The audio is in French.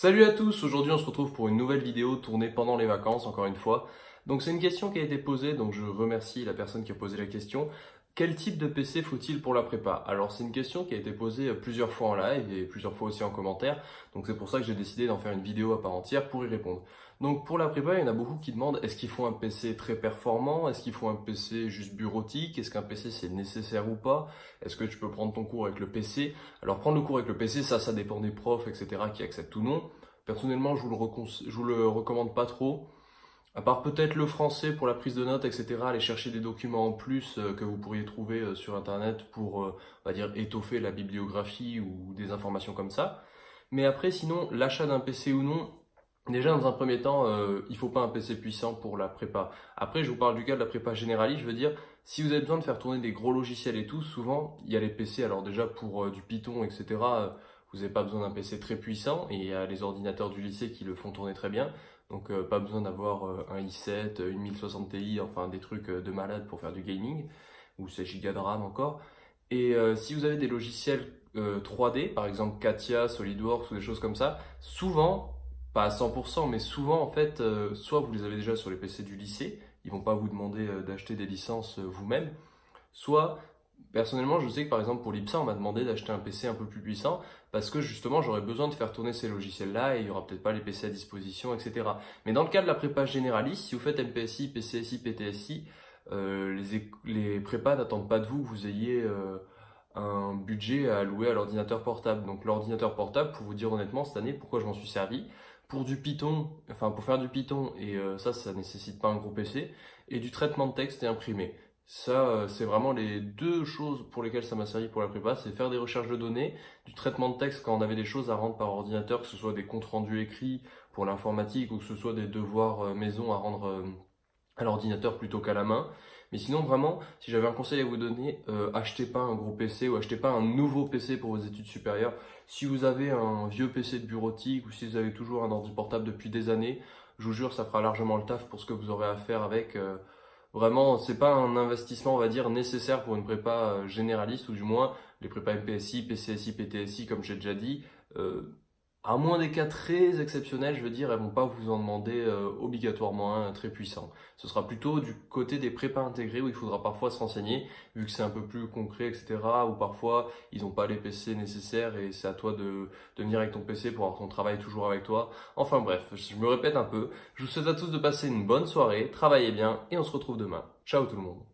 Salut à tous, aujourd'hui on se retrouve pour une nouvelle vidéo tournée pendant les vacances, encore une fois. Donc c'est une question qui a été posée, donc je remercie la personne qui a posé la question. Quel type de PC faut-il pour la prépa? Alors c'est une question qui a été posée plusieurs fois en live et plusieurs fois aussi en commentaire. Donc c'est pour ça que j'ai décidé d'en faire une vidéo à part entière pour y répondre. Donc pour la prépa, il y en a beaucoup qui demandent est-ce qu'il faut un PC très performant? Est-ce qu'il faut un PC juste bureautique? Est-ce qu'un PC c'est nécessaire ou pas? Est-ce que tu peux prendre ton cours avec le PC? Alors prendre le cours avec le PC, ça dépend des profs, etc. qui acceptent ou non. Personnellement, je vous le recommande pas trop. À part peut-être le français pour la prise de notes, etc. Aller chercher des documents en plus que vous pourriez trouver sur Internet pour, on va dire, étoffer la bibliographie ou des informations comme ça. Mais après, sinon, l'achat d'un PC ou non, déjà dans un premier temps, il faut pas un PC puissant pour la prépa. Après, je vous parle du cas de la prépa généraliste, je veux dire, si vous avez besoin de faire tourner des gros logiciels et tout, souvent, il y a les PC, alors déjà pour du Python, etc., vous n'avez pas besoin d'un PC très puissant et il y a les ordinateurs du lycée qui le font tourner très bien. Donc pas besoin d'avoir un i7, une 1060 Ti, enfin des trucs de malade pour faire du gaming, ou 16 Go de RAM encore. Et si vous avez des logiciels 3D, par exemple Katia, SolidWorks ou des choses comme ça, souvent, pas à 100%, mais souvent en fait, soit vous les avez déjà sur les PC du lycée, ils vont pas vous demander d'acheter des licences vous-même, soit personnellement, je sais que par exemple pour l'IPSA, on m'a demandé d'acheter un PC un peu plus puissant parce que justement j'aurais besoin de faire tourner ces logiciels-là et il n'y aura peut-être pas les PC à disposition, etc. Mais dans le cas de la prépa généraliste, si vous faites MPSI, PCSI, PTSI, les prépas n'attendent pas de vous que vous ayez un budget à allouer à l'ordinateur portable. Donc l'ordinateur portable, pour vous dire honnêtement, cette année, pourquoi je m'en suis servi? Pour du Python, enfin pour faire du Python, et ça nécessite pas un gros PC, et du traitement de texte et imprimé. Ça, c'est vraiment les deux choses pour lesquelles ça m'a servi pour la prépa, c'est faire des recherches de données, du traitement de texte quand on avait des choses à rendre par ordinateur, que ce soit des comptes rendus écrits pour l'informatique ou que ce soit des devoirs maison à rendre à l'ordinateur plutôt qu'à la main. Mais sinon, vraiment, si j'avais un conseil à vous donner, achetez pas un gros PC ou achetez pas un nouveau PC pour vos études supérieures. Si vous avez un vieux PC de bureautique ou si vous avez toujours un ordi portable depuis des années, je vous jure, ça fera largement le taf pour ce que vous aurez à faire avec. Vraiment, c'est pas un investissement, on va dire, nécessaire pour une prépa généraliste, ou du moins les prépas MPSI, PCSI, PTSI, comme j'ai déjà dit. À moins des cas très exceptionnels, je veux dire, elles vont pas vous en demander obligatoirement un très puissant. Ce sera plutôt du côté des prépas intégrés où il faudra parfois se renseigner, vu que c'est un peu plus concret, etc. Ou parfois, ils n'ont pas les PC nécessaires et c'est à toi de venir avec ton PC pour avoir ton travail toujours avec toi. Enfin bref, je me répète un peu. Je vous souhaite à tous de passer une bonne soirée, travaillez bien et on se retrouve demain. Ciao tout le monde.